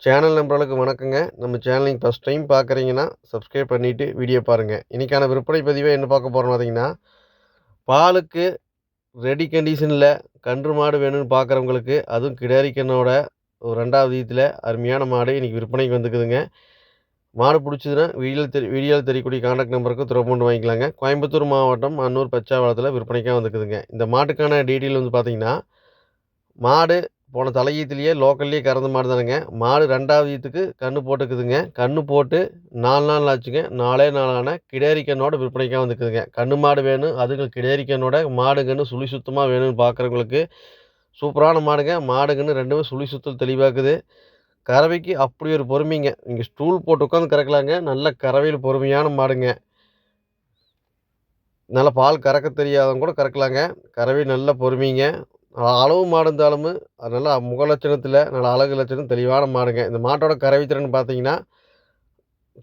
Channel நண்பர்களுக்கு வணக்கங்க. நம்ம சேனல் நீங்க ஃபர்ஸ்ட் டைம் பார்க்குறீங்கன்னா, சப்ஸ்கிரைப் பண்ணிட்டு வீடியோ பாருங்க. இன்னைக்கான விற்பனை பதிவே என்ன பார்க்க போறோம்னு பார்த்தீங்கன்னா, பாலுக்கு ரெடி கண்டிஷன்ல கன்று மாடு வேணும்னு பார்க்குறவங்களுக்கு, அதுவும் கிடாரி கண்ணோட ஒரு 2வது ஈத்துல அருமையான மாடு இன்னைக்கு விற்பனைக்கு வந்துக்குதுங்க. மாடு புடிச்சதுன்னா வீடியோல தெரியக்கூடிய கான்டாக்ட் நம்பருக்கு தொடர்பு கொண்டு வாங்கிக்கலாங்க. கோயம்புத்தூர் மாவட்டம் அன்னூர் பச்சாவளத்தில விற்பனைக்காக வந்துக்குதுங்க. இந்த மாட்டுக்கான டீட்டெயில் வந்து பார்த்தீங்கன்னா, மாடு போன தலையீத்துலயே லோக்கல்லயே கறந்த மாடு தானுங்க. மாடு 2வது ஈத்துக்கு கன்னு போட்டுக்குதுங்க. கன்னு போட்டு 4 நாள் ஆச்சுங்க. 4ஏ நாளான கிடாரி கன்னோட விற்பனைக்காக வந்துக்குதுங்க. கன்னு மாடு வேணும், அதுவும் கிடாரி கன்னோட மாடு கன்னு சுழி சுத்தமா வேணும்னு பார்க்குறவங்களுக்கு சூப்பரான மாடுங்க. மாடு கன்னு 2மே சுழி சுத்தல் தெளிவாக்குது. கறவைக்கு அப்படி ஒரு பொறுமைங்க. நீங்க ஸ்டூல் போட்டு உட்காந்து கறக்கலாங்க. நல்ல கறவையில பொறுமையான மாடுங்க. நல்லா பால் கறக்க தெரியாதவங்க கூட கறக்கலாங்க. கறவை நல்ல பொறுமைங்க. அளவு மாடு இருந்தாலுமே, அது நல்லா முக லட்சணத்தில, நல்ல அழகு லட்சணம் தெளிவான மாடுங்க. இந்த மாட்டோட கறவை திறன் பார்த்தீங்கன்னா,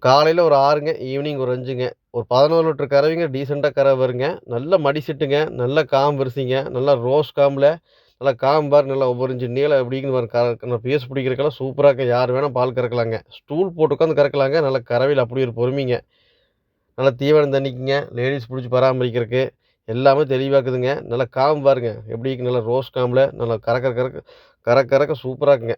காலையில ஒரு 6ங்க, ஈவினிங் ஒரு 5ங்க. ஒரு 11 லிட்டர் கறவைங்க டீசென்ட்டா கறவை வருங்க. நல்ல மடி செட்டுங்க, நல்ல காம்பு வரிசைங்க, நல்லா ரோஸ் காம்புல, நல்லா காம்பு பாருங்க நல்லா ஒவ்வொரு இன்ச்சு நீளம் எப்படின்னு பாருங்க பேஸ் பிடிக்கிறதுக்கெல்லாம் சூப்பரா இருக்குங்க. யார் வேணா பால் கறக்கலாங்க. ஸ்டூல் போட்டு உட்காந்து கறக்கலாங்க. நல்ல கறவையில அப்படி ஒரு பொறுமைங்க. நல்லா தீவனம் தண்ணிக்குங்க, லேடீஸ் புடிச்சு பராமரிக்கிறக்கு, எல்லாமே தெளிவாக்குதுங்க. நல்லா காம்பு பாருங்க, எப்படி இருக்கு நல்லா ரோஸ் காம்புல நல்லா கறக்க கறக்க கறக்க கறக்க சூப்பரா இருக்குங்க.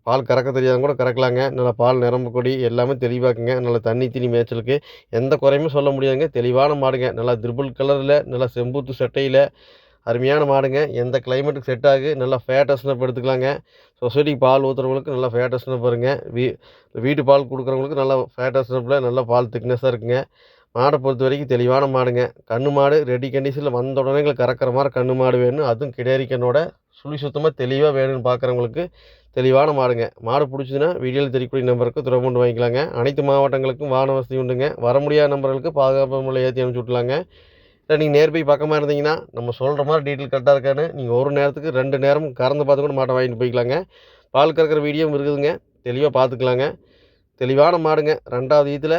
பால் கறக்க தெரியாதவங்க கூட கறக்கலாங்க. நல்லா பால் நிரம்ப கொடி எல்லாமே தெளிவாக்குங்க. நல்லா தண்ணி தீனி மேய்ச்சலுக்கு எந்த குறையுமே சொல்ல முடியாதுங்க. தெளிவான மாடுங்க. நல்லா திரிபுல் கலர்ல, நல்லா செம்பூத்து சட்டையில அருமையான மாடுங்க. எந்த கிளைமேட்டுக்கு செட் ஆகு. நல்லா ஃபேட் ஸ்னப் எடுத்துக்கலாங்க. சொசைட்டிக்கு பால் ஊத்துறவங்களுக்கு நல்லா ஃபேட் ஸ்னப் வருங்க. வீட்டு பால் குடுக்குறவங்களுக்கு நல்லா ஃபேட் ஸ்னப்ல நல்லா பால் திக்னஸா இருக்குங்க. மாட பொறுத்தவரைக்கும் தெளிவான மாடுங்க. கன்னு மாடு ரெடி கண்டிஷன்ல வந்த உடனே எங்களுக்கு கறக்கிற மாரி கன்னு மாடு வேணும். அதுவும் கிடாரி கன்னோட சுழி சுத்தமா தெளிவா வேணும்னு பார்க்குறவங்களுக்கு தெளிவான மாடுங்க. மாடு புடிச்சதுன்னா வீடியோல தெரியக்கூடிய நம்பருக்கு தொடர்பு கொண்டு வாங்கிக்கலாங்க. அனைத்து மாவட்டங்களுக்கும் வாகன வசதி உண்டுங்க. வர முடியாத நபர்களுக்கு பாதுகாப்பான முறையில ஏத்தி அனுப்பிச்சு விட்டுலாங்க. இல்ல நீங்க நியர்பை பக்கமா இருந்தீங்கன்னா, நம்ம சொல்ற மாரி டீட்டெயில் கரெக்ட்டா இருக்கான்னு, நீங்க ஒரு நேரத்துக்கு 2 நேரமும் கறந்து பார்த்து கூட மாட்ட வாங்கிட்டு போய்க்கலாங்க. பால் கறக்கிற வீடியோவும் இருக்குதுங்க. தெளிவா பார்த்துக்கலாங்க. தெளிவான மாடுங்க. 2வது ஈத்துல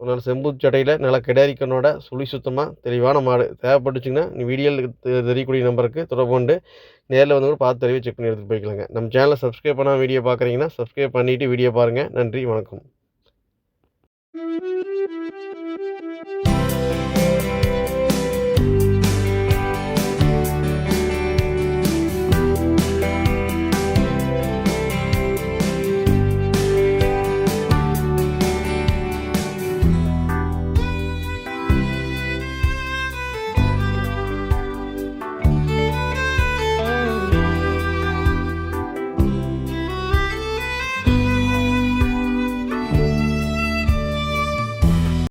ஒரு நல்ல செம்பூத்து சடையில நல்லா கிடாரி கன்னோட சுழி சுத்தமா தெளிவான மாடு. தேவைப்பட்டுச்சுங்கன்னா, நீ வீடியோல தெரியக்கூடிய நம்பருக்கு தொடர்பு கொண்டு நேர்ல வந்து கூட பார்த்து தெளிவா செக் பண்ணி எடுத்துட்டு போய்க்கலாங்க. நம்ம சேனல சப்ஸ்கிரைப் பண்ணாம வீடியோ பார்க்குறீங்கன்னா, சப்ஸ்கிரைப் பண்ணிட்டு வீடியோ பாருங்க. நன்றி, வணக்கம்.